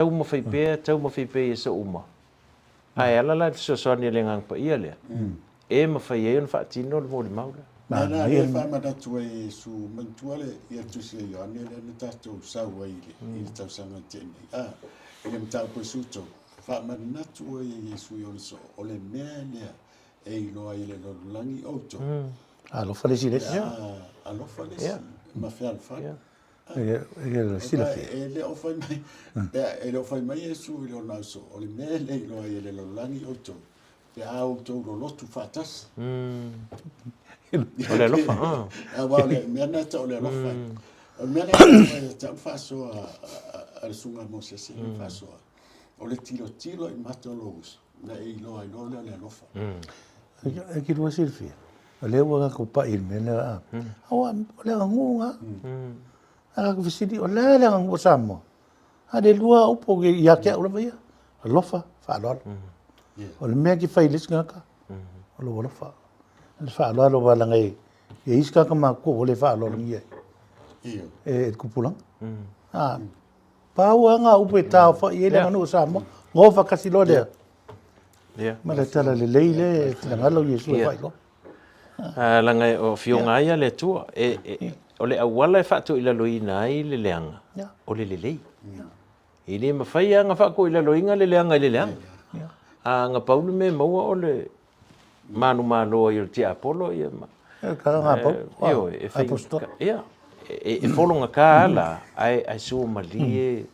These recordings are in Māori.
tau mo fai pe so uma ai ala la so ni le ngang pa ia le e ma fai e fa tino le mo le maula na ia fa ma da tu e su mentuale ia tu se yo ne le ta tu sa wa ile ta sa ma teni ele mta po su to fa ma na tu e su yo so o le mene e ilo ile lo langi auto alo fa le sile alo fa le ma fa al fa ele o fai mai ele o fai mai su ile na so o le mene ilo ile lo langi auto pe auto lo tu fatas ole lo fa wa le mena ta ole lo fa o mena ta fa so al sunga mo se fa so o le tiro i matolous na e lo le lo fa e ki ro silfia o le wa ko pa il mena awa le ngunga ala ko visiti o le ngunga samo ade lua upo ke ya ke o le vai lo fa lo o le me ki fai lis ngaka o lo fa le fa lo ba la ngai e iska ka ma ko le fa lo ngi e kupulang pa wa nga upe ta fa ye le nganu sa mo ngo fa kasi lo le ma le tala le leile la ngalo yesu fa lo la ngai o fionga ia le tu o le awala fa tu ila loina ai le leanga o le lei ile ma fai nga fa ko ila loinga le leanga nga paulu me maua o le manu malo i te apolo ia ma ka nga po io e fai ia e folonga ka ala ai su malie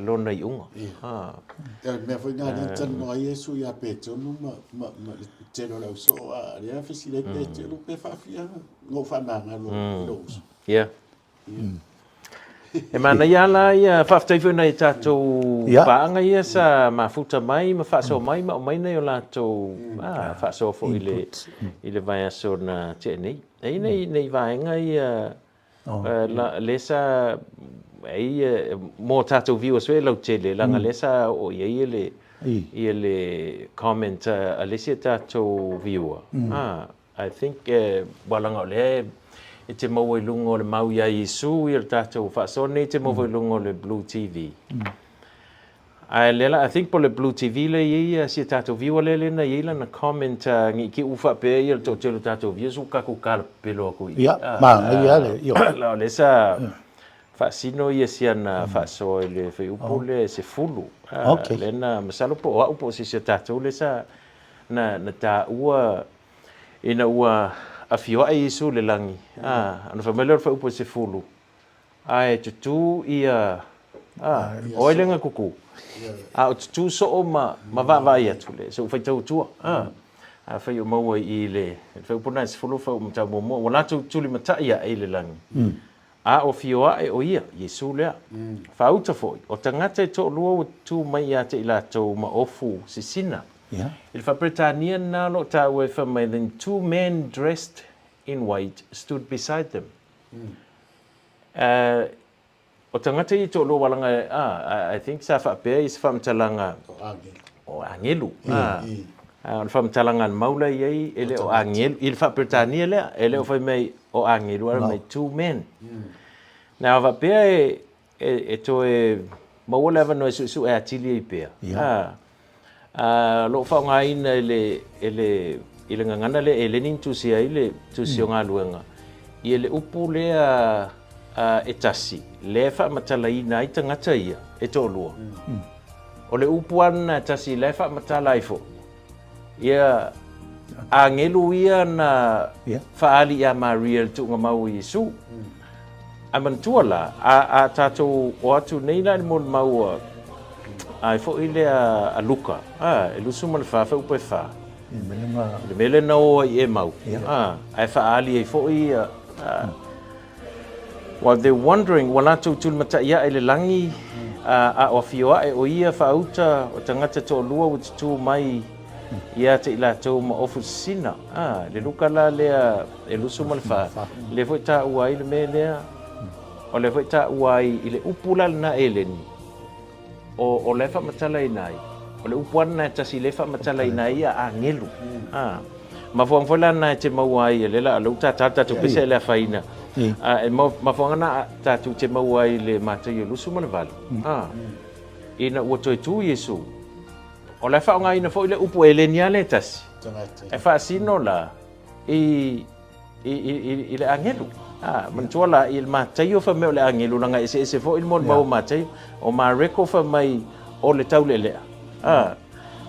lona i unga me foi na de tan no yesu ya peto no ma te no lo so ya facile peto no pe fa fia no fa na lo ia e mana ia la ia whaftaifo nei tātou paanga ia sa mafuta mai, ma whaaso mai, ma o mai nei o lātou whaaso fo i le vai aso na te nei. Ei nei vaenga ia lesa mō tātou viu aswe lau tele, langa lesa o ia le comment a lesia tātou viua. I think walanga o le e te mau i lungo le mau ia Yesu i le tātou whaasone, te mau i lungo le Blue TV. Ai lela, I think po le Blue TV le ia si tātou viwa le lena ia na comment ngi ki uwha pe ia le tōtelo tātou viwa su kaku kala pelo aku i. Ia, ia le, ia. Lao lesa whaasino ia si ana whaaso le whi upo le se fulu. Lena masalo po wa upo si tātou lesa na tā ua ina ua a fio ai Yesu le langi. Ana familiar fa upo se fulu. Ai tutu ia o lenga kuku. O tutu so o ma va ia tule. So fa tau tua. A fa yo mau i le. Fa upo na se fulu fa o mta mo wala tu tuli mata ia ai le langi. O fio ai o ia Yesu le. Fa uta foi. O tangata to lua tu mai ia te ila to ma ofu sisina. Il fa Britannia na lo ta we fa mai then two men dressed in white stood beside them. O tangata I to lo walanga I think sa fa pe is fa mtalanga o angelu. O fa mtalanga maula ye ele o angelu il fa Britannia le ele o fa mai o angelu ara mai two men. Now va pe e to e mawala va no su e atili pe. Lo fa nga ina ele ngana le ele nin tu sia ile tu sia nga luenga ile upu le etasi le fa matala ina ita ngata ia e to lua o le upu ana tasi le fa matala ifo ia angelu ia na fa ali ya Maria tu nga mau Yesu amantuala a tato o atu nei na mo mau ai fo ile a Luka e lusu mal fa upe fa le mele no e mau ai fa ali e fo i while they're wondering wala tu mata ia ele langi a ofioa e o ia fa uta o tangata to lua o tu mai ia te ila to ma ofusina le Luka la le e lusu mal fa le fo ta uai le mele o le fo ta uai ile upula na eleni o lefa matala inai o le upuana na tasi lefa matala inai a ngelu ma fola na te mauai le la lo tata tu pese le faina ma fonga na tatu te mauai le mata yo lusu mal val ina ua toe tu Yesu. O le whaonga ina fo ile upu e le nia le tasi. E whaasino la i le angelu. Mantua la i le mātai o whameo le angelu langa ese fo il mon mau mātai o mā reko whamai o le tau le lea.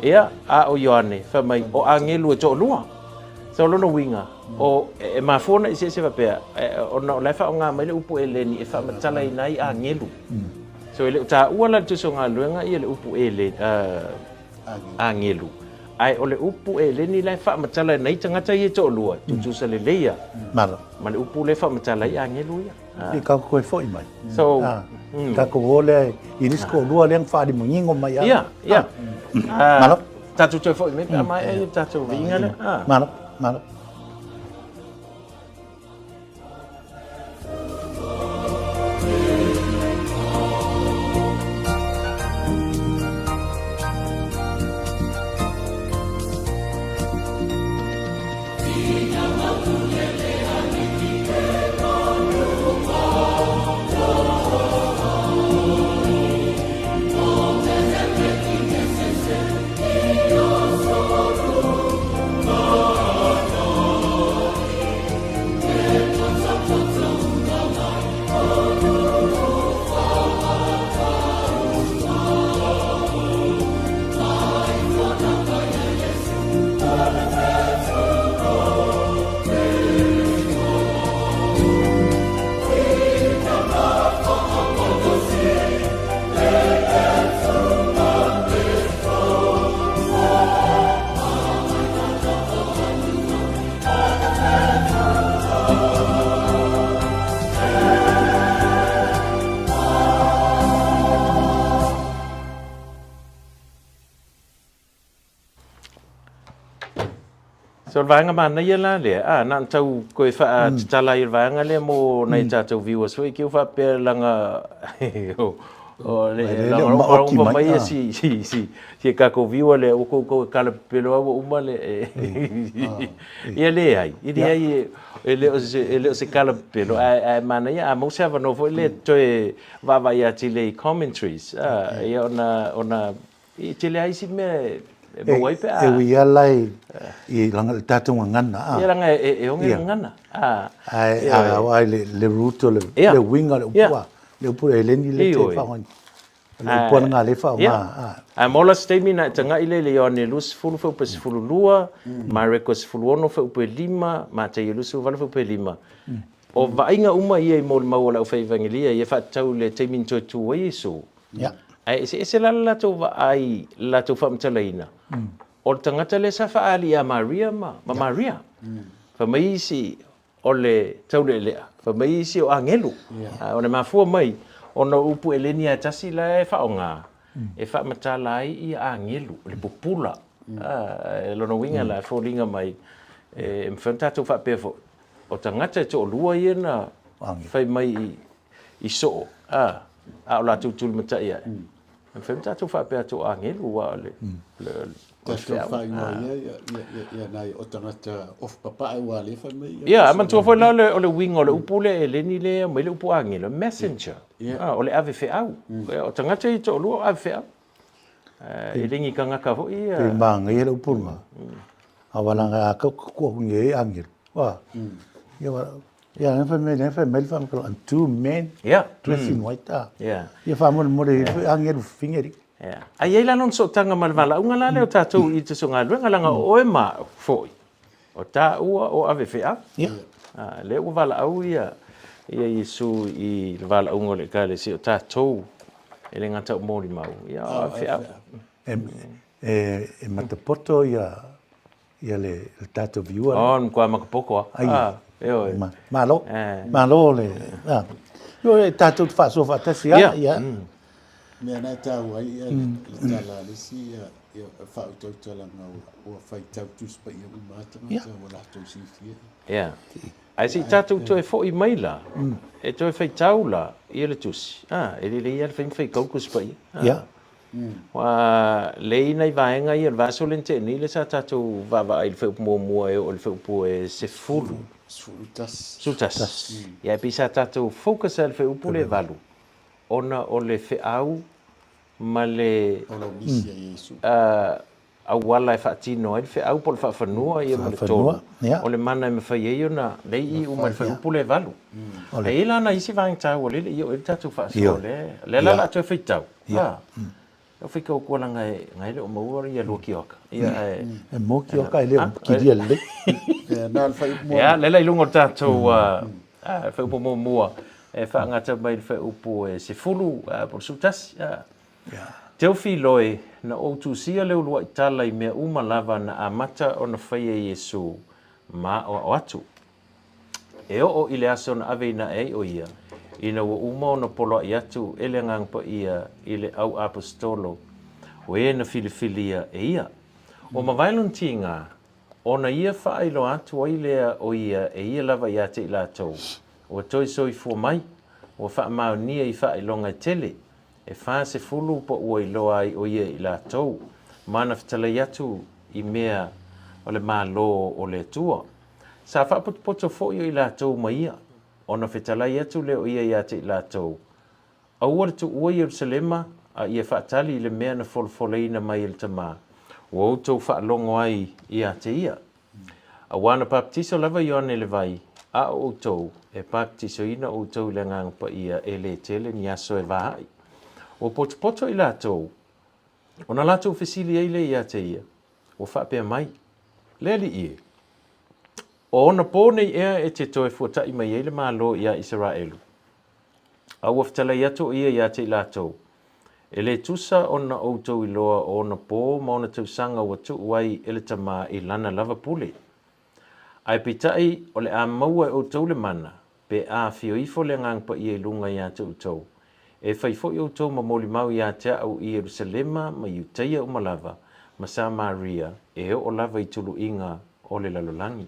Ia, o Ioane whamai o angelu e to lua. So lono winga o e mafona ise vapea o na le whaonga mai le upu e le ni e whamatala i nai angelu. So ele ta uala tu so nga luenga i le upu e le angelu. Ai o le upu e le ni le whamatala nei tangata i to lua tu sa le leia. Mara. Ma le upu le whamatala i angelu ia. I ka koe fo i mai. So ka ko ole i nisko lua le fa di mungingo mai ia. Ia. Mara. Tatu toi fo i me mai e tatu vinga le. Mara. Mara. So vanga mana ia la le na tau koe fa tala i vanga le mo nei tatu viewers so ki fa pe langa o le o mai si ka ko viewer le o ko kala pelo o uma le ia le ai ele se kala pelo mana ia mo se va no foi le toe va ia ti le commentaries ia ona i te le ai si me e wi lai I langa le tatu ngana ia langa e onge ngana ai le ruto le winga le upua le upua e leni le te fa on le upua nga le fa ma mola stemi na tanga ile le on lus fulu fo pe fulu lua ma rekos fulu ono fo pe lima ma te lus fulu fo pe lima o vainga uma ia I mol mawala o fa evangelia ia fa tau le te min to tu Yesu ai se la to va ai la to fa mtalaina o tangata le sa fa ali a Maria Maria fa mai si o le tau le lea fa mai si o angelu o le mafua mai o no upu elenia tasi la e fa onga e fa matala I angelu le popula lo no winga la fo linga mai e mfanta to fa pefo o tangata to lua iena fa mai I so o la tu mata ia mfanta to fa pe to angelu wa le ia nai o tangata of papa ai wa le fa mai ia man to fo la o le wing o le upule e le ni le mai le upu angelo messenger o le ave fe au o tangata I to lu ave fe au e lingi kanga ka fo ia pe mang ia le upu ma awala nga ko nge angel wa ia ne fa me fa ko an two men dressing white ia fa mo angel fingeri ai ai la non so tanga malvala unga la le o tatou I te songa luenga langa o e ma foi o ta ua o ave fea le o vala au ia Yesu I vala unga le kale si o tatou e le ngata o mori mau ia ave fea e matapoto ia le tatou viewer on kwa makapoko malo le yo tatou fa so fa tasi ia me na tau ai le tala le si ia fa to tala nga o fai tau tu spa ia mata wala to si ia ai si tatu to e fo I maila e to e fai tau la ia le tusi e le ia fai kau spa ia wa le nei vaenga ia va so lente ni le sa tatu va il fe mo e o le fe po e se fulu sutas ia pisa tatu focus al fe upule valu ona o le fe au ma le O lo misi a Iesu. auala e whaatino ai le au po le whaafanua ia ma le tolu. O le mana e mawhai e na lei i uma le whaiupu le valu. E ila na isi vang tau o lele i o e tatu whaasoa le. Le la la tu e whaitau. O whika o kualanga e ngai le o maua ia lua kioka. E mo kioka e leo kiria le. Ia, le lai lungo tatu whaiupu mua. E whaangata mai le whaiupu e se fulu po sutasi. Te uwhi loe na o tu sia leo lua i tala i mea uma lava na amata o na whaia Iesu ma o atu. E o i le aso na ave na e o ia, ina wa uma o na polo i atu ele ngangpa ia i le au apostolo o e na filifilia e ia. O mawailun tinga, o na ia whailo atu o ilea o ia e ia lava i ate i la tau. O toi soi fua mai, o wha mao nia i whailonga tele, e wha se fulu po ua i loa ai o ia i la tau. Mana whatalai atu i mea o le malo o le tua. Sa whaputupoto fo i la tau ma ia. O na whatalai atu le o ia i ate i la tau. A ua tu ua Yerusalema a ia whaatali i le mea na folfoleina mai il tama. O outou whaalongo ai i ate ia. A wana baptiso lava Ioane le vai. A outou e baptiso ina outou le ngangpa ia e le tele ni aso e vahai. O poto i lātou, o na lātou fesili eile i ate ia, o whapea mai, leli ie. O na pōnei ea e te toe fuatai mai eile mālo i a Israelu. A uaftala i atu ia i ate i lātou. E le tusa o na outou i loa o na pō ma o na tausanga ua tu uai ele tama i lana lava pule. Ai pitai o le a maua e outou le mana, pe a fio ifo le ngangpa i e lunga i ate outou. E whai fo i outou ma moli mau i a te au i Yerusalema ma i utaia o malava ma Samaria e o lava i tulu inga o le lalolangi.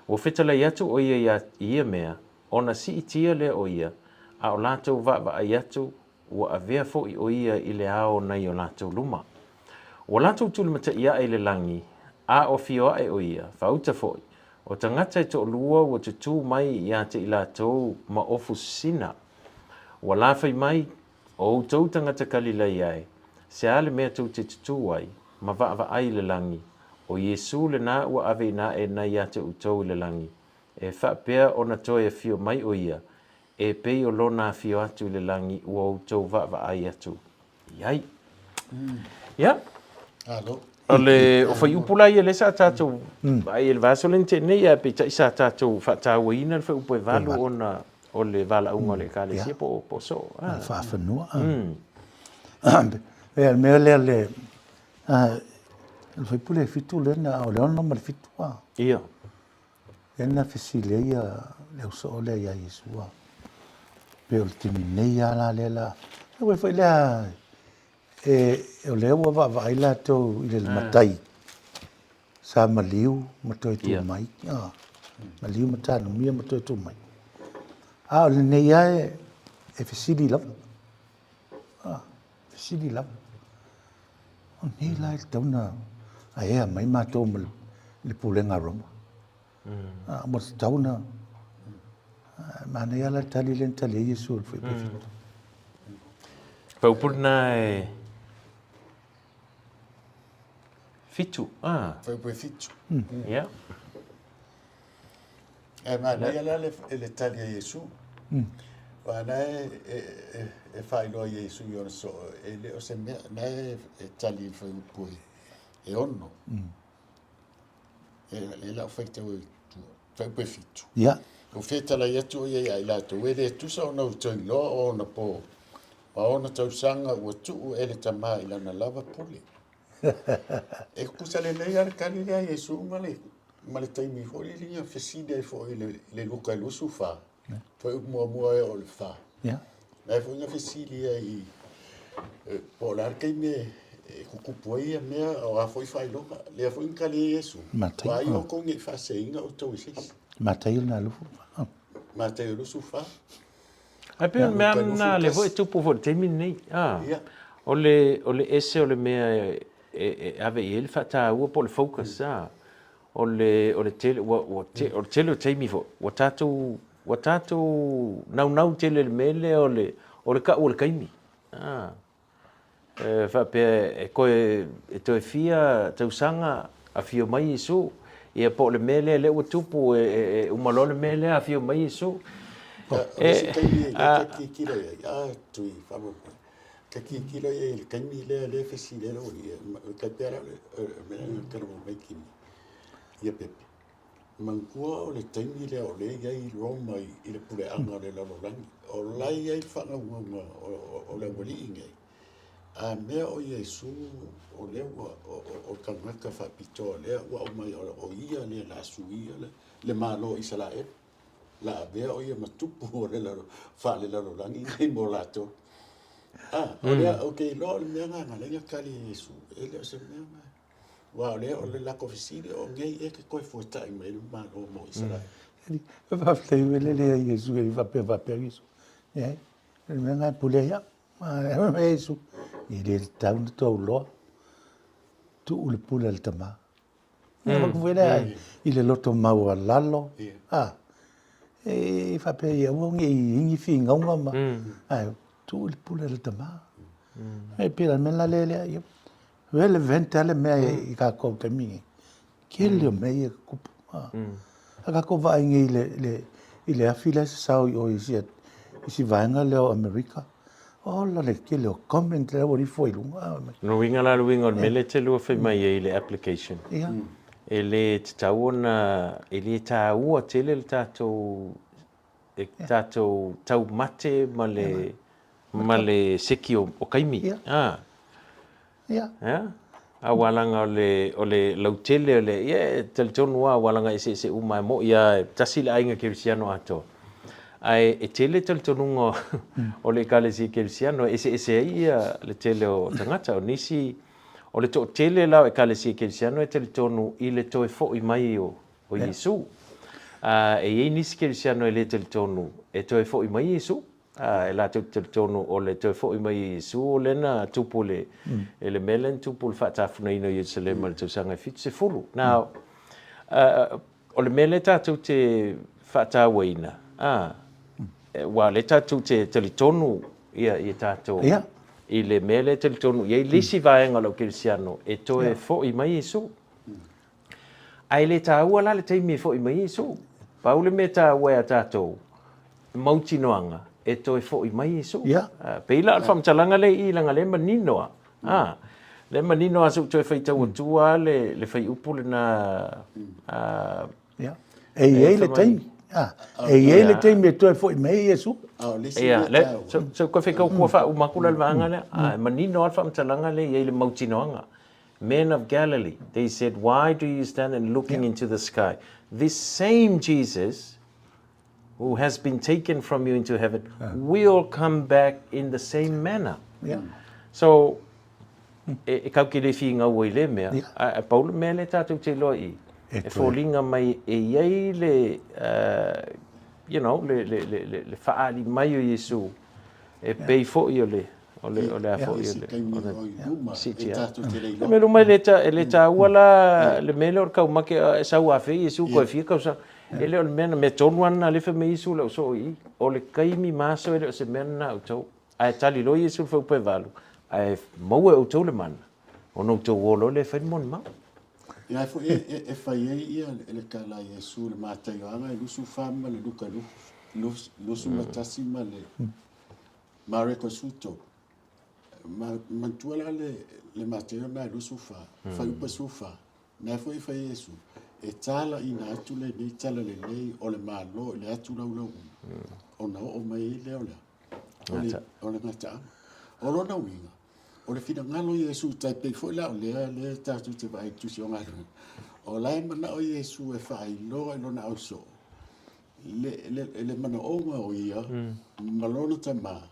O whetala i atu o ia ia mea o na si itia le o ia a o lātou va i atu ua a vea fo i o ia i le ao nei o lātou luma. O lātou tulu mata ia e le langi a o fioa e o ia whauta fo i o tangata i to lua ua tutu mai i a te i lātou ma ofu sina. Wa la fai mai o tau tangata kalilai ai, se ale mea tau te tutu ai, ma va ai le langi, o Yesu le na ua ave na e na ia te utau le langi, e whapea o na toi e fio mai o ia, e pei o lona fio atu le langi ua o tau va ai atu. Iai. Ia. Alo. O le, o fai upula ia le sa tātou, ai el vaso le nte nei a pe tai sa tātou whatau ina le fai upo e valu o na, o le vala unga le kale sia po so. Fa fanua. E me le fai pule fitu le na o le ona ma le fitu. Ia. E na fesile ia le so le ia Yesua. Pe o timi nei ala le la. E fai le o le wa va ila to i le matai. Sa maliu ma to tu mai. Maliu mata no mia ma to tu mai. Ah, le nei ai e fesili lava. Fesili lava. O nei lai tauna a ea mai mātou ma le pulenga roma. Mo tauna ma nei ala tali len tali e Yesu foi perfeito. Paupuna e fitu. Foi fitu. Ia. E ma nei ala le tali e Yesu. Wa nei e whailo Yesu i ona so e le o se mea nei e tali foi pui e ono. E la whaite o fai pui fitu. Ia. O whetala i atu ia i lato e le tusa ona utoi lo o na po. Wa ona tausanga ua tuu e le tama i lana lava puli. E kusa le nei ar kani lea Yesu ma le taimi fo le linga feside fo le luka i lusu fa. Foi mua e o le fa. Ia. Nei fo inga fesili ai po la arkai me kukupu ia mea o a foi fai loka. Le a foi inka le Yesu. Matai. Wa i o kongi fa se inga o tau isis. Matai na lufu. Matai o lusu fa. Ai pe mea na le voi tupu fo te mini. O le ese o le mea ave i ele fata ua po le focus. O le tele o tele o teimi fo. Wa tātou nau tele le mele o le ka ua le kaimi. fa pe ko e to fia tausanga a fio mai Yesu ia po le mele le utupu e umalole mele a fio mai Yesu se kai ki kilo ya tui fa mo ka ki kilo e kai mi le fesi le lo ka pera me ka mo mai ki ia pe mangkua o le taimi le o le iai Roma i le pule anga le lalolangi o lai ai whanga uanga o le wali ingai a mea o Iesu o le o kangaka whapitoa lea ua o mai o ia le la suia le malo i sala e la mea o ia matupu o le lalo wha le lalolangi ngai mo lato o lea o kei lo le mea nganga lenga kali Iesu e leo se mea nganga wa le o le lako fisili o ngai e ke koe fuata i mai malo mo i sala e fa fle le Iesu e fa pe Iesu e le mea nganga pule ya ma Iesu i le taun to lo tu ule pula le tama ma ku vela i le loto mau lalo e fa pe ia o ngi finga uma tu ule pula le tama e pela me la le ia vele ventale me i ka ko te mi ke le me i ku ka ko va ngi le afila sa o i si vanga le America o la le ke le comment le o foi lunga no winga la winga mele te lu fe mai e le application e le tauna e le ta ua te le tato e tato tau mate male seki o kaimi a walanga o le lautele o le tonu a walanga e se uma mo ia tasile ainga Cristiano ato ai e tele tonu o le kalesi Cristiano e se ia le tele o tangata o nisi o le to tele la e kalesi Cristiano e tele tonu i le toe fo i mai o Yesu e nisi Cristiano e le tele tonu e toe fo i mai Yesu e la tele tonu o le toe fo i mai Yesu o lena tupule e le melen tupule fatafuna ino Jerusalem le tausanga fit se fulu now o le mele tatu te fatawaina wa le tatu te tonu ia tatu i le mele tonu ia lisi vaenga lo Cristiano e toe fo i mai Yesu ai le taua la le taimi fo i mai Yesu paule me taua tatu mauti noanga e toe fo i mai Yesu peila alfa mtalanga le i langa le manino le manino asu toe fai tau tua le fai upu le na e le taimi e le taimi e toe fo i mai Yesu so ko fe ko fa makula le vanga le manino alfa mtalanga le i le mauti noanga men of Galilee they said why do you stand and looking into the sky this same Jesus who has been taken from you into heaven will come back in the same manner so e kau ki le finga o le mea Paulo me le tatu te loi e folinga mai e iei le you know le faali mai o Yesu e pei fo i o le a fo i o le siti e me lumai le ta wala le mele o kau make e sau a fe Yesu ko e fia kausa e le o mena me tonu ana le fe me Yesu le so i o le kaimi maso e le se mena o tau a tali lo Yesu fe upe valu a mau e o tau le mana o no tau wolo le fe mon ma ia fo e fai ia le kala Yesu le matai anga e lusu fama le luka lusu matasi ma le mareko suto mantuala le matai anga e lusu fa fai upa sufa na fo e fai Yesu e tala ina atu le nei tala le nei o le malo le atu lau o na o mai le o le ngata o lona winga o le fina ngalo Yesu tai pe foi la le tatu te vai tu si ngalo o lai mana o Yesu e fai lo lona o so le mana o o ia malona tama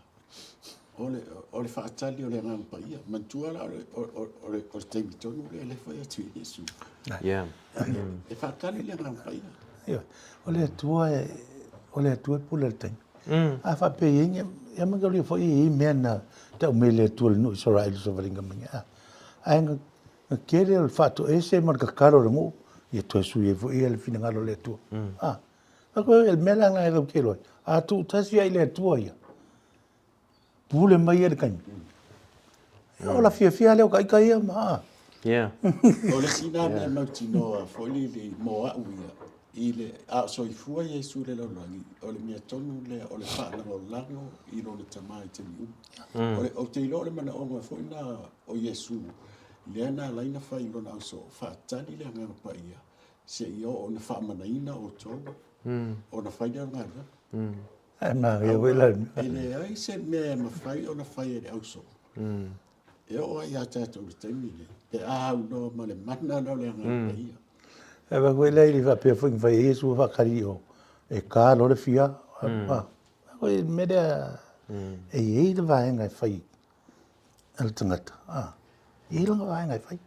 o le fa tali o le ngam pa ia mantua la o le te mitonu le fai tu Yesu e fa tali le ngam pa ia o le tua pula te a fa pe inga ya mangali fo i mena te o mele tu no so ra so valinga minga ai kere el fato ese marca caro rengo e to su e fo e el fina ngalo le tu ko el mela nga e kero a tu tasi ai le tu ia pule mai e kan O la fia leo kai ma. Yeah. O le sina me mautinoa foli le moa uia. I le a soifua Iesu le laulangi. O le mea tonu le o le whaananga o lango i lo le tamai te miu. O te ilo le mana onga foi na o Iesu. Le ana laina whai lo na so whaatani le anga pa ia. Se i o na whaamanaina o tau. O na whai lea ngara. Ai ma ia wela. E le ai se mea ma whai o na whai e le au so. E o ai a tātou le taimile. E au no ma le mana no le anga pa ia. E va wela ili va pe fing vai Yesu va kari o. E ka lo le fia. Ko me de e le va ngai fai. Al tangata. E le va ngai fai.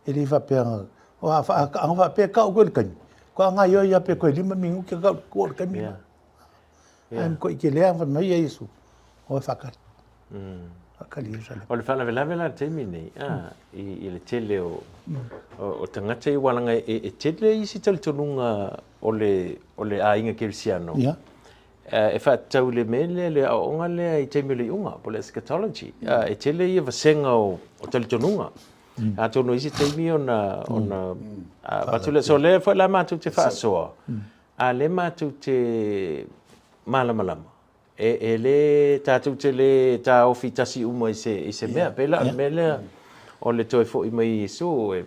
E li va pe o va pe ka o ko kan. Ko nga yo ya pe ko lima mingu ke ka ko kan mi. Ai ko ke le va mai Yesu. O fa ka. O le whana vela te mini, i le tele o tangata i walanga e tele i si talitonunga o le a inga kirisiano. E whaatau le mele le a onga le i te mele i unga, po le eschatology. E tele i vasenga o talitonunga. A tono isi te mi ona batule so le fo la matu te whaasoa. A le matu te malamalama. E le tātou te le tā ofi tasi uma i se mea. Pela mele o le toi fo i mai Iesu e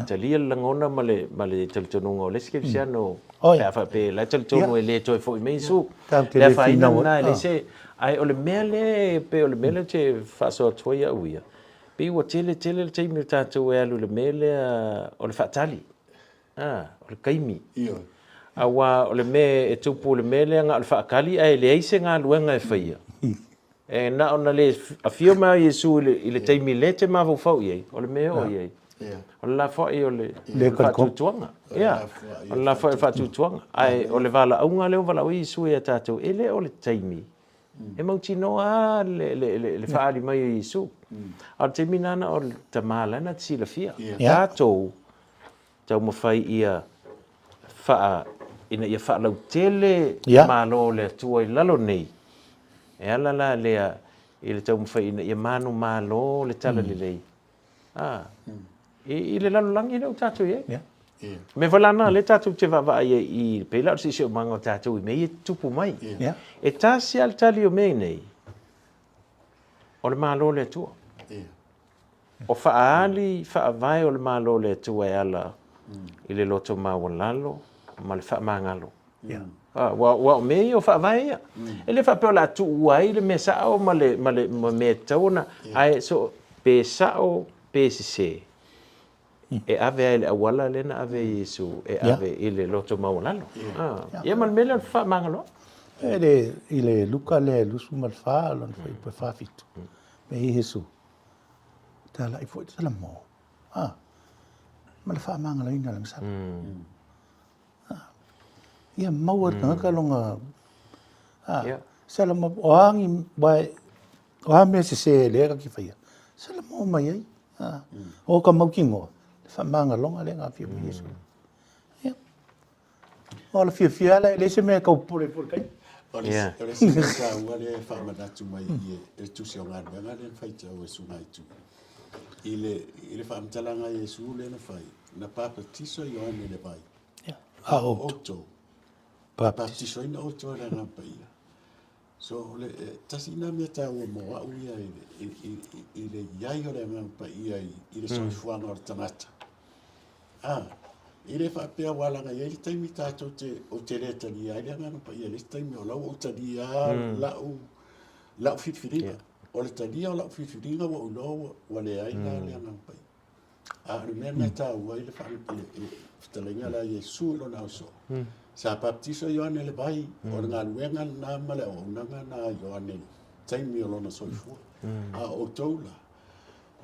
talia langona ma le talitonunga o le skepsiano. Pea wha pe la talitonunga e le toi fo i mai Iesu. Le whaina na le se ai o le mea le pe o le mea le te whasoa toia uia. Pe ua tele le teimi o tātou e alu le mea le o le whaatali. O le kaimi. Awa o le me e tupu le mele nga le whaakali ai le eise ngā luenga e whaia. E na ona le a fio mai Iesu i le teimi le te mavu fau iei, o le mea o iei. O le la fai o le whaatutuanga. O le la fai o le whaatutuanga. Ai o le wala aunga leo wala o Iesu e a tātou e le o le teimi. E mauti noa le whaali mai o Iesu. O le teimi nana o le tamalana tila fia. Tātou tau mawhai ia wha ina ia whaalau tele malo le tua i lalo nei. E ala la lea i le tau mwhai ina ia manu malo le tala le lei. I le lalo langi leo tātou ie. Me walana le tātou te wawa i peila o sisi o manga o tātou i me i tupu mai. E tāsi al tali o mei nei. O le malo le tua. O whaali whaavai o le malo le tua e ala i le loto mawalalo. Ma le whaamangalo. Wa mei o whaavai ia. E le whapeo la tu uai le me sao ma me tauna. Ai so pe sao pe se. E ave ai le awala le na ave Iesu. E ave i le loto maulalo. Ia ma le mele o whaamangalo. I le luka le lusu ma le wha lon fai pe whaafitu. Me i Iesu. Tala i fwoi tala mo. Ma le whaamangalo ina le msala. Ia maua ka longa. Sala ma oangi bai o me se le ka ki faia. Sala mo mai ai. O ka mau kingo. Fa manga longa le nga fia Yesu. Ia. O la fia le se me ka pure kai. Ole se ka wale fa manatu mai e tu se nga nga le fai te o su mai tu. Ile fa mtalanga Yesu le na fai. Na papa tiso yo me le bai. A o. Baptiso ina o to la na paia. So le tasina me ta o mo a uia ile yai o le na paia ile so fuanga o tamata. Ile fa pe wala nga ile taimi ta to te o te le tani ai le na paia ile taimi o la o tani la fitfiringa. O le tani o la fitfiringa o no wale ai na le na paia. Le me ta o ile fa fitalenga la Yesu lo na so. Sa baptiso Ioane le bai, o ngā luenga nā male o nanga nā Ioane, taimi o lona soifua. A o taula,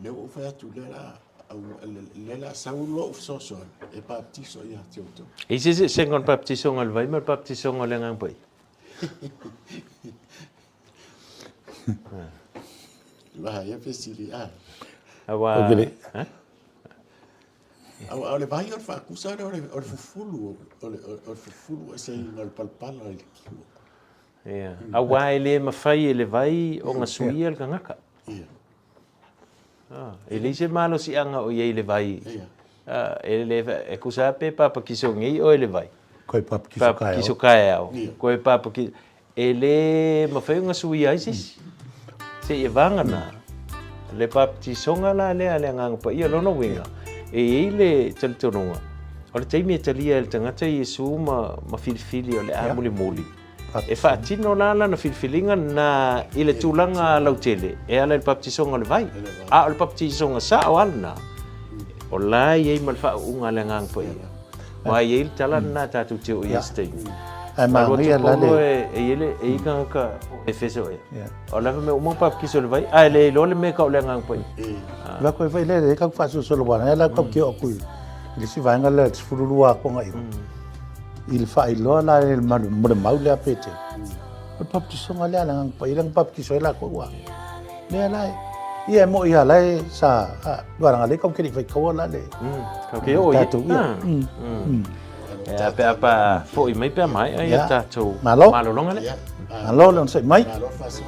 leo o whai atu le la saulo o sosoan, e baptiso ia te o tau. I se sengon baptiso ngā lwai, ma baptiso ngā le ngang pai? Waha, ia pesiri, Awa, au le vai o le whaakusa o le fufulu, o le fufulu e se inga le palpala i le kiwa. Ia. A wā e le mawhai e le vai o ngā suia le kangaka. Ia. E le se malo si anga o iei le vai. E kusa pe papa kiso ngi o e le vai. Koe papa Kiso kai au. Koe papa kiso. E le mawhai o ngā suia isis. Se e vangana. Le papa tisonga la le ale nganga pa ia lono winga. E ei le talitonunga. O le taimi e talia e le tangata Iesu ma filifili o le a muli muli. E whaatino lala na filifilinga na i le tūlanga lautele. E ala le papatisonga le vai. A o le papatisonga sa o alana. O la iei ma le whaunga le ngang pa ia. Wa iei le tala na tātou teo i estate. Ai mangia la le. E iele e ika ka e feso e. O la me umang papakiso le vai. A le lo le me ka o le ngang pa ia. Va koe vai le ka fasu solo wana. E la ka ki o kui. Ile si vaenga le tfurulua ko ngai. Il fa ilo la el mau le apete. O pap tisonga le ala ngang pa ilang pap kiso la ko wa. Le la ia mo ia la sa luar ngale kau kiri fai ko la le. Kau ke o ia. Ya pe apa fo i mai pe mai ia tatou. Malo longa le. Malo lo sai mai. Malo faso.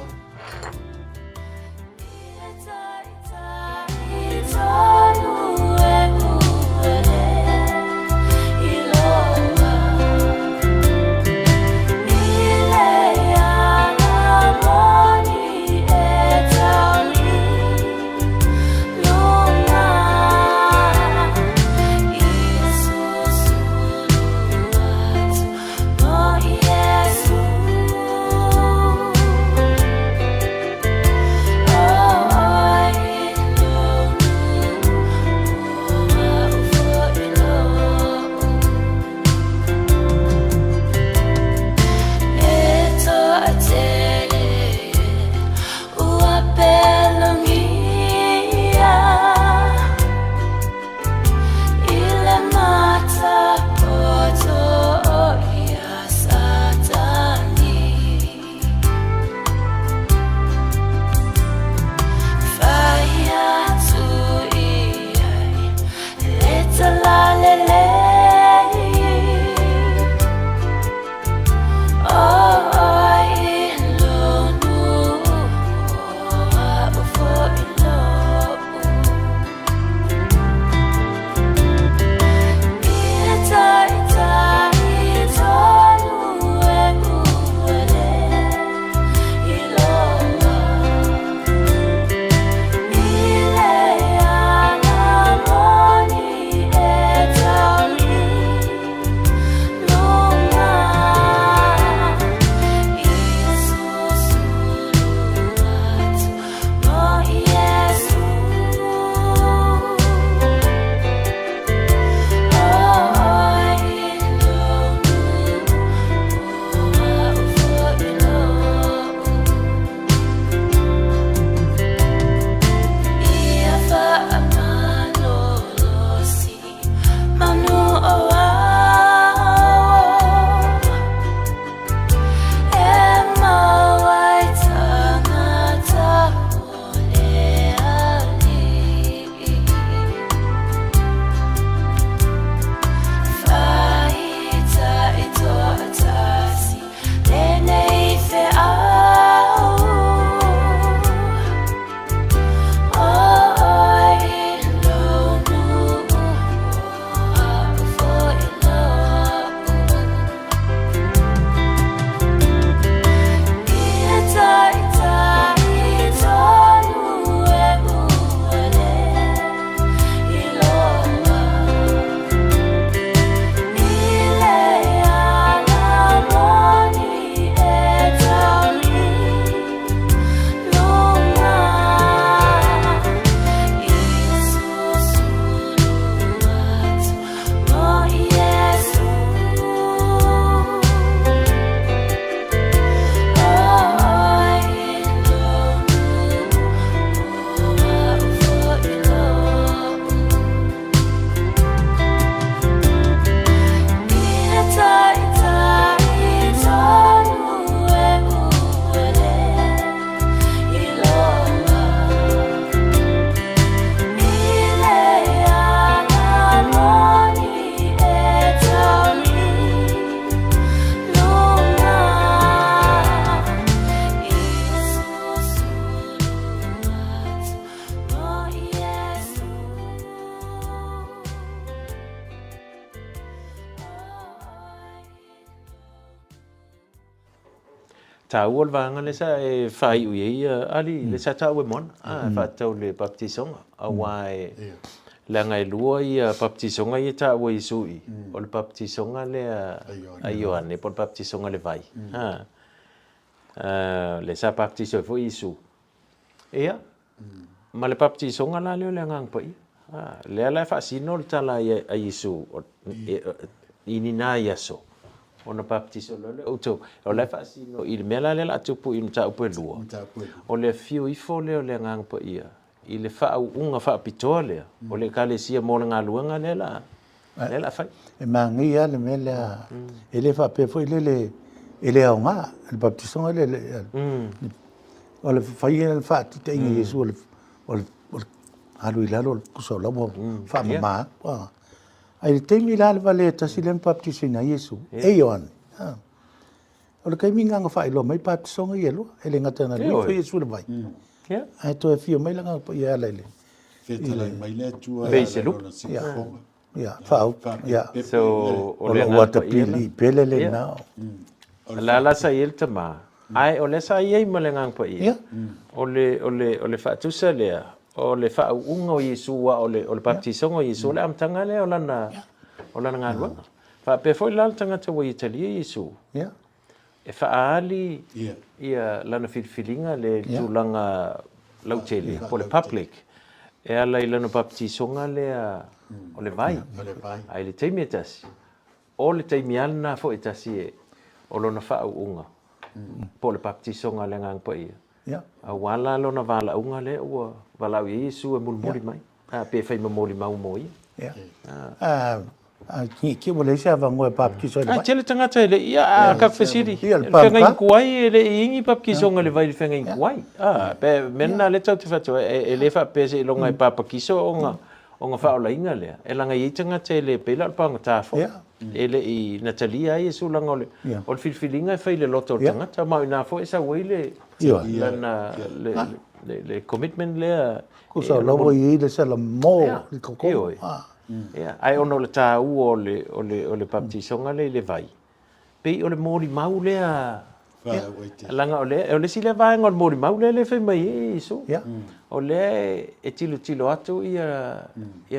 tāua le vanga le sa e whai ui ali le sa tāua mon whātau le baptisonga a wai le ngai lua ia baptisonga ia tāua i sui o le baptisonga le a Ioane po le baptisonga le vai le sa baptiso fo isu ia ma le baptisonga la le ngang pa ia le la whaasino le tala a Isu inina iaso ona baptiso le o le whaasino i le mela le la tupu i mta upu lua o le fiu i fo le ngang pa ia i le whaunga whaapitoa lea o le kalesia mo le ngā luanga le la whai e mangi ia le mele e le whape fo i le au ngā le baptisonga le o le whai e le whaatita inga Jesu o le halu i lalo kuso lamo whaamama ai le teimi la le vale tasi le baptiso ina Jesu e Ioane o le kaimi nganga whai lo mai baptisonga i elo e le ngatana lui fo Jesu le vai ai to e fio mai langa pa ia lele fetala mai le tua Beiselu ya fau ya so o le wata pili pelele na la sa il tama ai o le sa ia ma le ngang pa ia o le fatusa le o le whaunga o Jesu o le baptisonga o Jesu le amtanga le o lana ngā rua fa pe foi la tangata o Italia Jesu e whaali ia lana filfilinga le tulanga lautele po le public e ala i lana baptisonga le o le vai ai le teimi etasi o le teimi alna fo etasi e o lona whaunga po le baptisonga le ngang pa ia a wala lona vala unga le ua vala o Jesu e mulmuli mai pe fai mamoli mau mo ia ki mo le sa va ngo baptiso le tele tangata ele ia ka fesiri fenga kuai ele ingi baptisonga le vai fenga kuai pe menna le tau te fatu ele fa pese longa i papakiso onga fa ola inga le e langa i tangata ele pela panga tafo ele i Natalia Jesu langa o filfilinga fai le loto tangata ma ina fo esa wile lana le commitment le kusa lo i le sala mo le koko ai ono le tāu o le baptisonga le vai pe o le mori mau le langa o le sile vai ngol mori mau le fai mai iso o le e tilo atu ia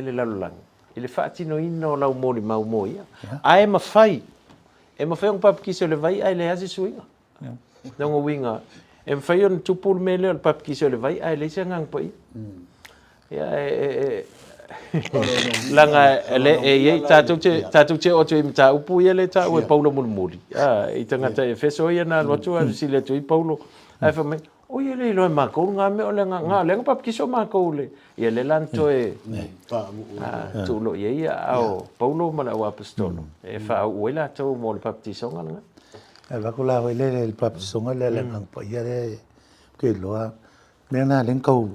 le lalulang i le whaatino ina o lau mori mau mo ia ai ma fai un baptiso le vai ai le asi suinga dongo winga e fai on tupul mele o baptiso le vai ai le sangang pa ia langa le e tatu te o te imta upu ia le ta o Paulo mulmuli i tangata e feso ia na lotu a si le tu i Paulo ai fa me o ia le lo ma ko nga me o le nga le pa kiso ma ko le ia le lanto e tu lo ia au Paulo mala o apostolo e fa o la to mo le baptiso nga e va ko la le baptiso nga le ngang pa ia le ke lo a me na len ko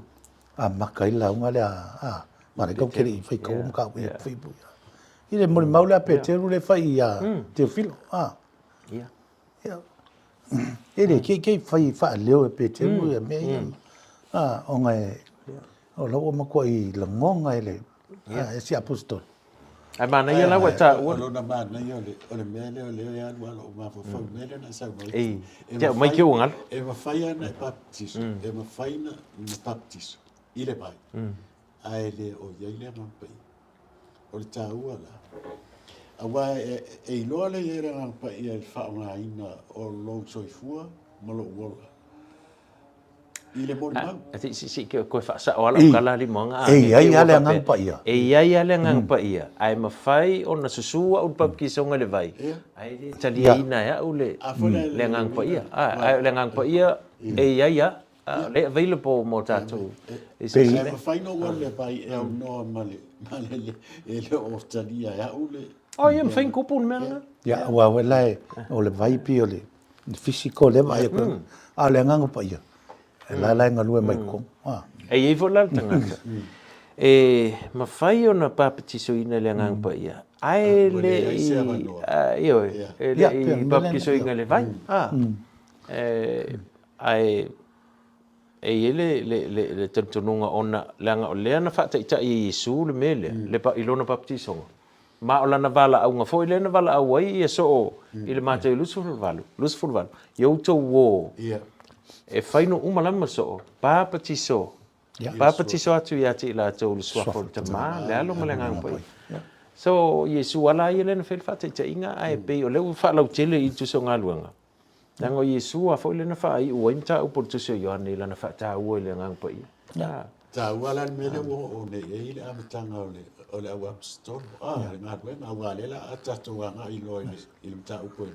a makai la nga le mare kau kere fai kau mka fai buia i le mori maula Peteru le fai Teofilo ele ke fai fa leo e Peteru e me o ngai o lo ma ko i la ngonga ele e si apostol ai mana ia la wata o lo na mana ia o le mele o le ia lo ma fo fo mele na sa mai te mai ke ungal e ma fai na baptiso e ma fai na baptiso i le pai ai le o ia le mampai o le tāua la awa e iloa le era mampai ia le whaongaina o lo soifua ma lo uola i le mori mau si ko fa sa ola kala li monga ai ale ngang pa ia ai ale ngang pa ia ai ma fai ona susua o baptisonga le vai ai le talia ina ya ule le ngang pa ia ai le ngang pa ia ia le available mo tatu pe ma fai no wale pai e no male le Australia ya ule ia ma fai kupun menga ya wa lai o le vai pi o le physical le vai ko a le ngang pa ia la ngalue mai ko e vola tangata ma fai ona baptiso ina le ngang pa ia ai le io le baptiso ina le vai ai e le tentununga ona langa o le na fata ita i Yesu le mele le pa ilona baptisonga ma o lana vala au nga foi lena vala au ai e so i le mate lusful valu yo to wo Ia. e faino uma lama so papa tiso papa tiso atu ya ti la to le swafo te ma le alo malenga pai so Yesu wala i lena fel fate te inga ai pe o le fa lau tele i tu so ngaluanga dango Yesu a foi lena fa ai o imta o por tu so Yohane lana fa ta o le ngang pai Ta wala mele o ne e le amatanga o le au apostol. Le ngadwe na wale la atato nga i lo i mta upo e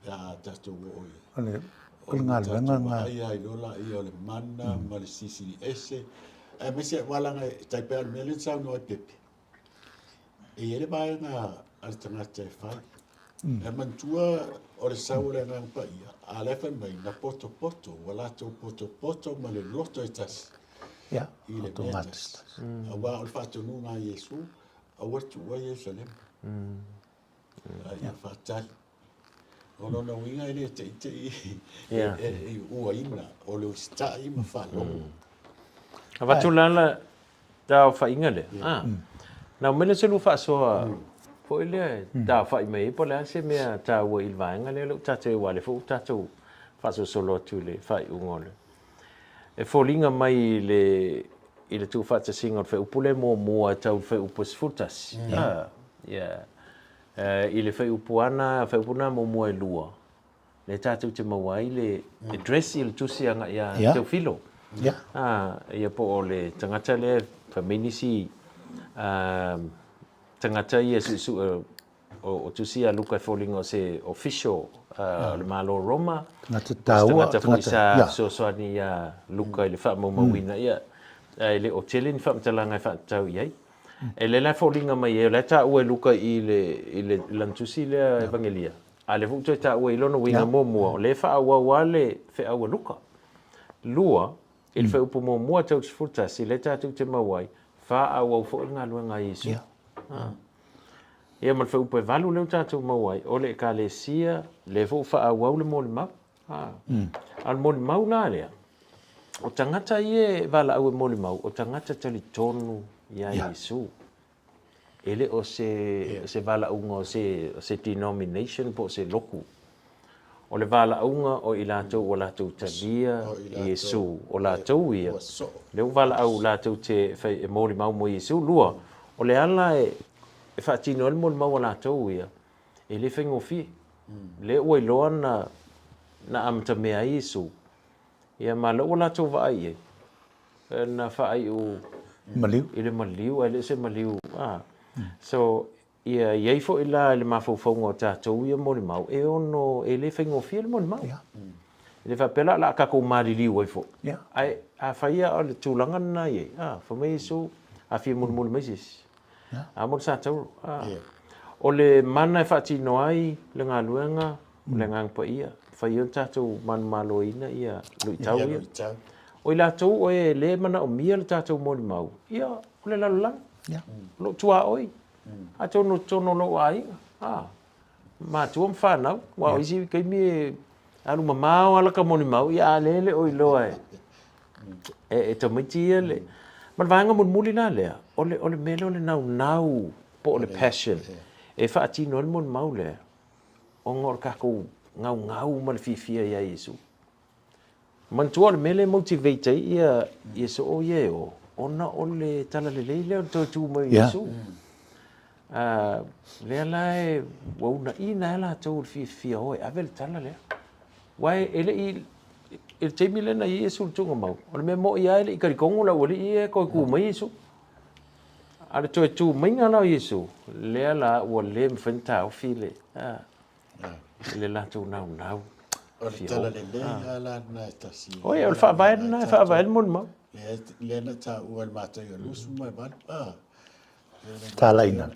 ya atato o i. O le ngaluanga Ai ai lo la i o le mana ma le sisi ese. E me se wala nga tai pe mele sa no pepe. E ele vai na al tangata e fai. E mantua o le sau le ngang pa ia. A le fa mai na poto wala to poto ma le loto e tasi. Ja, automatisch. Aber al fatto non a Gesù, a wartu wa Jerusalem. Ja, fatal. Ono na winga ile te o ina o lo sta I ma fa lo. Ava tulala da fa ingale. Na mele se lu fa so fo ile da fa mai po la se me ta wo il va ngale lo ta te wale fo ta tu fa so solo tu le fa ungole. E folinga mai le tu fata singa fe upule mo tau fe upos futas ile fe upuana fe upuna mo e lua le tatu te mawai le dress il tu sianga ya te filo ia po le tangata le feminisi tangata ia su o tu sia luka folinga se official le malo Roma tangata so ni ya luka le fa mo mawina ia le hotel ni fa mtalanga fa tau ia ele la folinga mai le ta o luka i le lantusi le evangelia ale fu ta o lo no winga mo le fa wa le fe au luka lua il fe upo mo tau futa si le ta tu te mawai fa au fo nga luanga Yesu ia mal fe upo valu le ta tu mawai o le kalesia le fu fa au le mo ma al mo mau na le o tangata ie vala au mo mau o tangata tali tonu ya Yesu ele o se vala unga se denomination po se loku o le vala unga o ilato o lato talia Yesu o lato ia le vala au lato te fe mo mau mo Yesu lua o le ala e fa tino el mo mau lato ia ele fengo fi le o loana na amta me Yesu ia malo o lato vai na fa ai o maliu ile maliu ele se maliu so ia ia fo ila le mafofongo tatou ia mo le mau e ono ele fengo fiel mo le mau le fa pela la ka ko mari li wo fo ai a faia o le tulanga na ye fo me so a fi mo mo meses mo sa tau o le mana fa ti no ai le ngaluenga le ngang pa ia fa yo tatou man maloina ia lu tau ia o ila tau o le mana o mia le tatou mo le mau ia o le la lo tua oi a tono lo ai ma tuam fa na wa isi kai mi alu mama ala ka moni mau ya lele oi lo e to mitia le man vanga mun mulina le ole melo le nau po le passion e fa ti no mon mau le o ngor ka ko ngau mal fifia ya Yesu man tuar mele motivate ia Yesu o ye o ona ole tala le le to tu mo Yesu le lai wo na ina la to fi o avel tala le wai ele il temi le na Yesu tu mo o me mo ia ele ka kongo la ole ia ko ku mo Yesu ale to tu minga la Yesu le la o le mfenta o file le la tu na o tala le ala na tasi o ia fa vai mon mo le na ta o al mata yo lu su mai ban talaina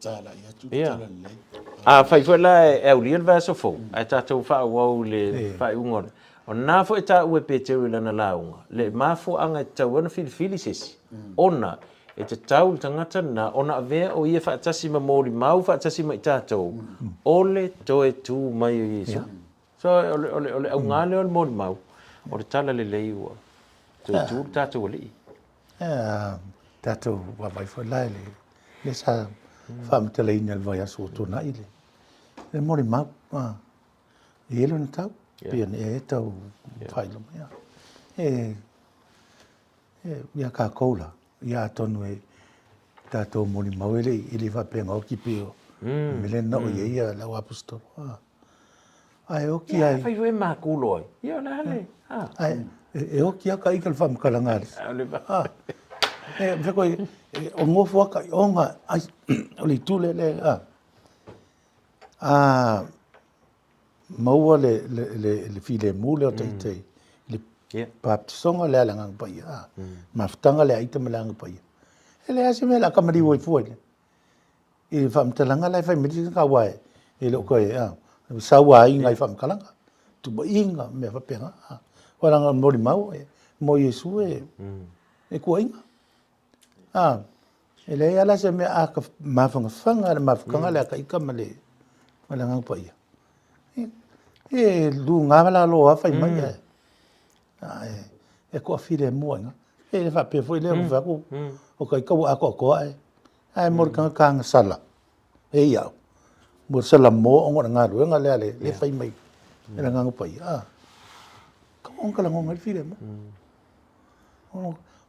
tala ia tu tala le fai foi la e o lien verso fo ai ta tu fa o le fa ungor o na fo ta o peter le na launga le ma fo anga ta ona filisis ona e te tau tangata na ona ve o ia fa tasi ma mori mau fa tasi mai tatou ole to e tu mai Yesu so ole au ngale ole mori mau o tala le leiwa tu tatou le tatou wa vai foi lai le sa whaamtalaina le vai aso o tōna i le mori mau. I elo na tau, pia ne e tau whailo mea. Ia ka koula, ia tonu e tātou mori mau ele i le whapenga o ki pio. Mele na o ia lau apostolo. Ai o ki ai. Whai ue mā kūlo ai. Ia na hale. Ai, e o ki aka ika le whamkalangari. Wheko o ngofu aka i onga, ai, o li tūle le, maua le file mule o teitei, le baptisonga le alanga pai, mafutanga le aita me langa pai. E le ase me la kamari woi fuai. I le whamtalanga lai whai meri ka wae, e le o koe, saua inga i whamkalanga, tuba inga me whapenga. Waranga mori mau, mo Yesu e kua inga. E le ala se me a ka mawhangawhanga, le mawhukanga le aka ika ma le ngang pai. E lu ngā wala lo a whai mai e kua whire mua inga. E le whape fwoi le mwhaku, o ka ika wa ako koa e. Ai mori kanga sala. E iau. Mori sala mo o ngora ngā ruenga le ale, le whai mai. E le ngang pai. Ka onka la ngonga le whire mo.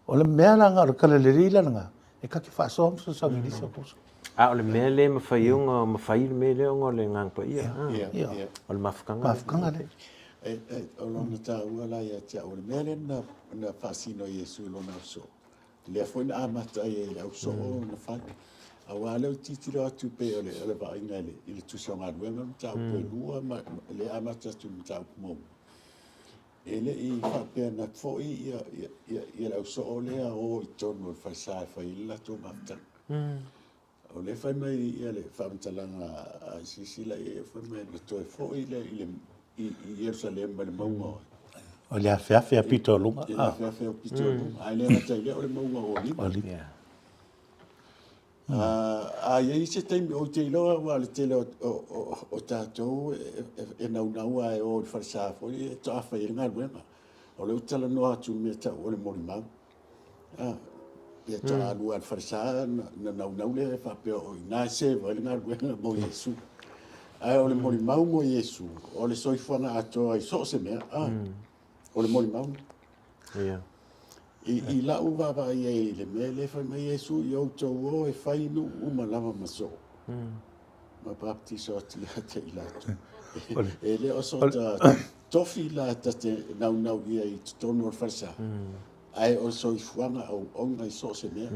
O le mea la ngā rukala le rila nga. E kaki whaasoa mso sa ngirisa kusa. O le mea le mawhaiunga, mawhai le mea le onga le ngang pa ia. O le mawhukanga. Mawhukanga le. O lona tā ua la ia tia, o le mea le na whaasino Yesu lona au so. Le fwoi na amata e au so o na whai. A wā leo titiro atu pe o le vainga i le tusi o ngā ruenga mta au pe lua le amata tu mta au mou. Ele i whapea na fwoi i au so o lea o i tonu o le whaisae whaila tō mafutanga. O le whai mai i le whamtalanga a sisila e whai mai le toi fwoi i Jerusalem ma le maunga o. O le awhewhea pito o lunga. Le awhewhea pito o lunga. Ai le ratai le o le maunga o lima. A ia i se taimi o te iloa wa le tele o tātou e naunau ai o le wharisā fwoi e to awhai e ngā ruenga. O le utala noa atu mea tau o le mori mau. Ia to alua le wharisā na naunau le e whapea o i nā sewa le ngā ruenga mo Yesu. Ai o le mori mau mo Yesu. O le soifuanga atoa i so se mea. O le mori mau. Ia. I lau wawa i e le mea le whai mai Yesu i au tau o e whainu umalama maso. Ma baptiso ati a te i latu. E le oso ta tofi la ta te nau ia i tonu o wharisa. Ai o so i fuanga au onga i so se mea.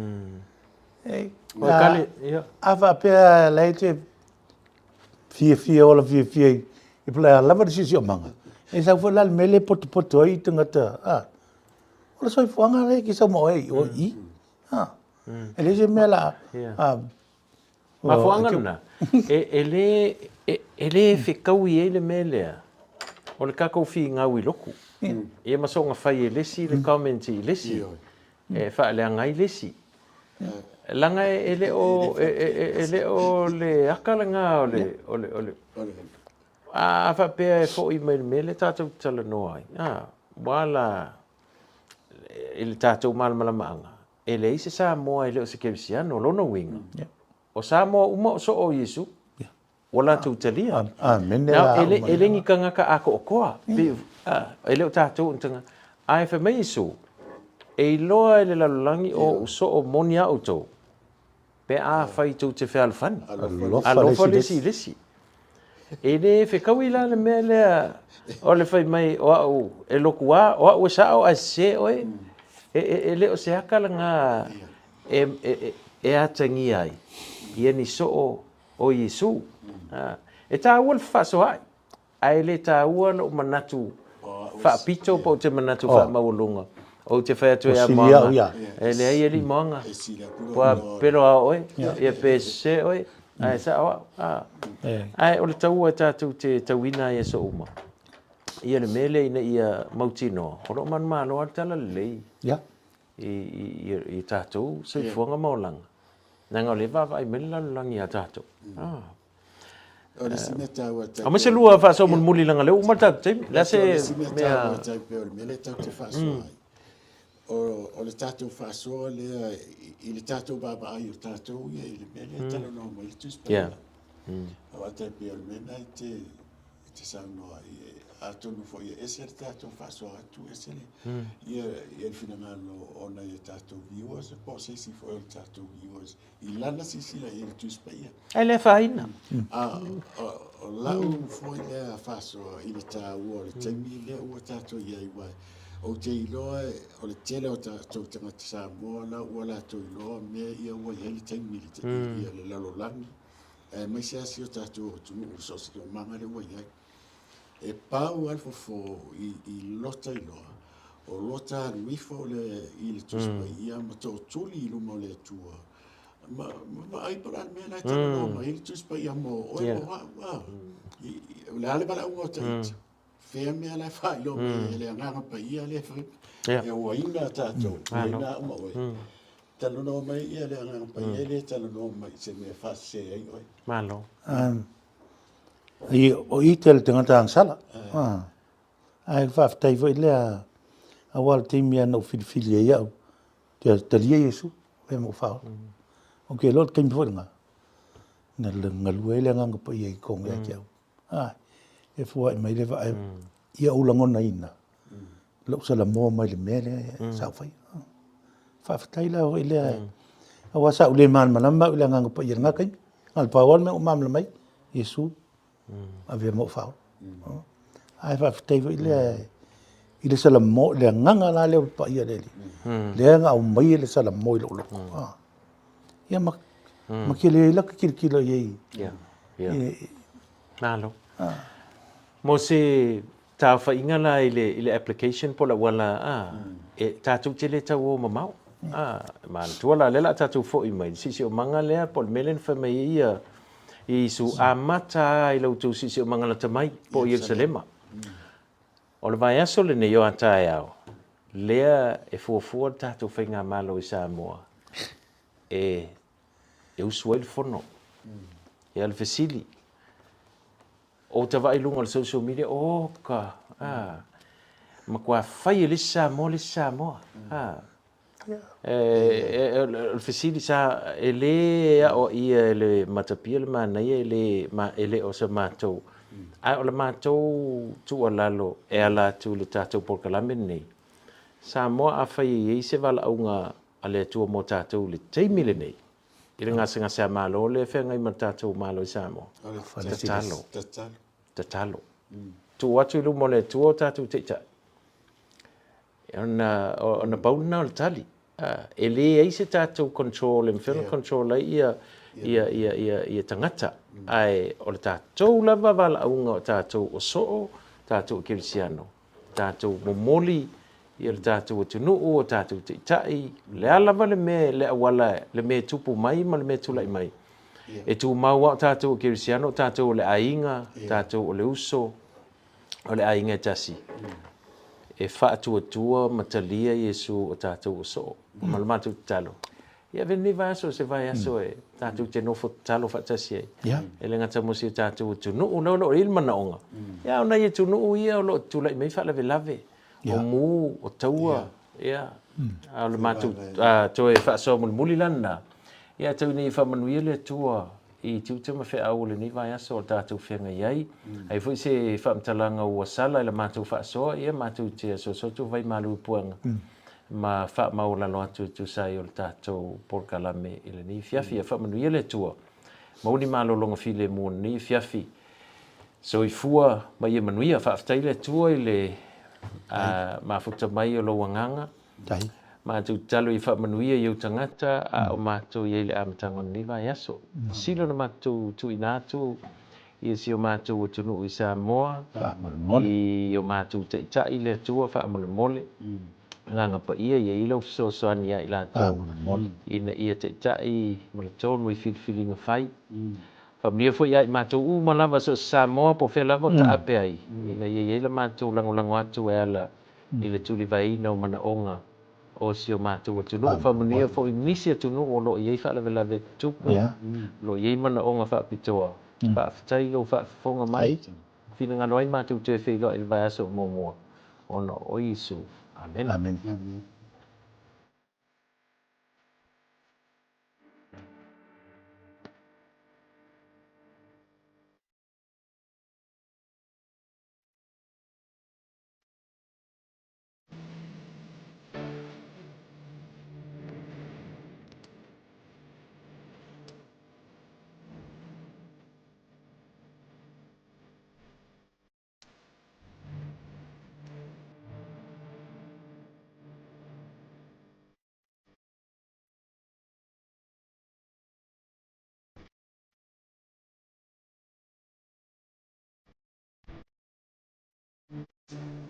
Awa pia lei te fia ola fia i pala lava de sisi o manga. E sa fo la mele poto ai tangata. Ola soi fuanga le ki sa mo ai o i. E le se mela ma fuanga na. Ele whikau i ele melea. O le kakau whi ngau i loku. E masonga whai e lesi, le commenti i lesi. E wha le angai lesi. Langa ele o le akalanga o le. A wha pēa e fo i mai mele tātou tala noa ai. Wala ele tātou malamala maanga. Ele ise sa moa ele o se kevisiano, lono winga. O sa moa uma o so o Yesu. Wala tu talia. Ele ngi kanga ka ako okoa. Ele o tātou untanga. Ai wha mai Yesu. E loa ele lalulangi o so o moni au tau. Pe a whai tau te whea alfani. Alofa lesi. E le whekau i la le mea lea. O le whai mai o au. E loku a. O au e sa au a se oe. E le o se akala ngā. E atangi ai. Ia ni so o Yesu. E tā ua le whaso ai. Ai le tā ua no manatu. Whaapito po te manatu wha maulunga. O te whai atu e a maanga. E le ai e li maanga. Pua pero a oe. Ia pese oe. Ai sa oa. Ai o le taua tātou te tauina e so uma. Ia le mele ina ia mautino. O lo man malo al tala lei. I tātou se fuanga maulanga. Nanga o le vava ai mele lalulangi a tātou. A mase lua whaaso mun muli langa leo. Umar tātou teimi. La se mea. o le tātou whaasoa lea i le tātou baba ai o tātou ia i le mea lea tala no mai le tuspaia. Au atai pia le mena i te saunoa i a tonu fo ia ese le tātou whaasoa atu ese le. Ia le whinangalo ona i tātou viewers, po sesi fo le tātou viewers. I lana sisila i le tuspaia. Ai le whaina. O lau fo i lea whaasoa i le tā ua o le taimi lea ua tātou ia i wai. O te iloa o le tele o tātou tangata Samoa la ua lātou iloa mea ia ua i heli taimi te ia le lalolangi. Mai se asi o tātou o tunu o sosi o manga le ua iai. E pau alfo i lota iloa. O lota aruifo le i le tuspa ia ma tō tuli i luma o le atua. Ma ai para mea lai tala no ma i le tuspa ia mo oe o wa. Le ale bala ua o taita. Fea mea lai whai lo me le anganga pa ia le whai. E ua inga tātou, ina uma oe. Talo no mai ia le anganga pa ia le talo no mai se me whase ai oe. Malo. O i te le tangata ang sala. Ai whaftai fo i lea a wala te mea no whilwhili e iau. Te lia Yesu, e mo whao. O ke lot kaimi fo nga. Nga lua i le anganga pa ia i konga e kiau. E fua i mai lewa ai ia ulangona ina. Lau sala moa mai le mea le sau fai. Whaftai la o i lea. Awa sa ule maan manama ule nganga pa ia ngakai. Ngal pawal me o mamla mai. Yesu. A vea mo whao. Ai whaftai i lea. I le sala mo le nganga la leo pa ia le li. Le nga au mai le sala mo i lo loko. Ia ma ke le laka kirikila iei. Malo. Mo se tā whainga la i le application po la wala e tātou te le tau o mamau. Ma tua la lela tātou fo i mai. Sisi o manga lea po le melen whamai ia i su amata i lau tau sisi o manga la tamai po i Yerusalema. O le vai aso le ne yo atai au. Lea e fuafua tātou whainga malo i Samoa. E usua i le fono. E al fesili. O te vai lunga le social media, ka, ma kua whai le Samoa, le fesili sa, e le o ia le matapia le manai, e le o sa mātou. O le mātou tu alalo, e ala tu le tātou porkalame nei. Samoa a whai e se wala aunga a le atua mo tātou le teimile nei. I le ngasa ngasa malo, le whengai ma tātou malo i Samoa. Tatalo. Tu watu ilu mo le tuo tātou teita. Ona pauna o le tali. E le eise tātou control, e mwhena control ia tangata. Ai o le tātou lava wala aunga o tātou o soo, tātou o kirisiano. Tātou momoli, ia le tātou o tunuu, o tātou teitai. Le alava le me, le awala, le me tupu mai, ma le me tulai mai. E tu maua o tātou o kirisiano, tātou o le ainga, tātou o le uso, o le ainga tasi. E whaatua matalia Yesu o tātou o so. Malamatu talo. Ia veni vaso se vai aso e tātou te nofo talo whaatasi e. E le ngata mosi o tātou o tunu, o lo ilma na onga. Ia ona ia tunu ia o lo tulai mei whalave lave. O mu, o taua. Ia. A le matu, toe whaaso muli lana. Ia tau ni whamanuia le tua i tiutama whea au le ni vai aso o tātou whenga iai. Ai fui se whamtalanga ua sala i la mātou whaasoa, ia mātou te asosotu vai malu puanga. Ma wha maulalo atu tu sai o le tātou porkalame i le ni fiafi. Ia whamanuia le tua. Mauni malolonga file mua ni fiafi. So i fua mai e manuia whaaftai le tua i le mafuta mai o lo wanganga. Mātou talo i whamanuia i au tangata, o mātou i eile amatanga ni vai aso. Silo na mātou tu inatu, i si o mātou o tunu i Samoa, i o mātou te itai le tua whaamole mole, nganga pa ia i ilo so soani ia i lātou. Ina ia te itai, mole tonu i whilwhilinga whai. Whamanuia fo ia i mātou malava so Samoa po whelava o ta ape ai. Ina ia i eile mātou langolango atu e ala, i le tuli vai ina o mana onga. O si o mātou o tunu, whamunia fo i nisi a tunu o lo iei whaalawelawe tupu, lo iei mana o ngā whaapitoa, whaafitai o whaafonga mai, whina ngā loai mātou te whilo i vai aso mō mua, o no o Isu. Amen. Thank you.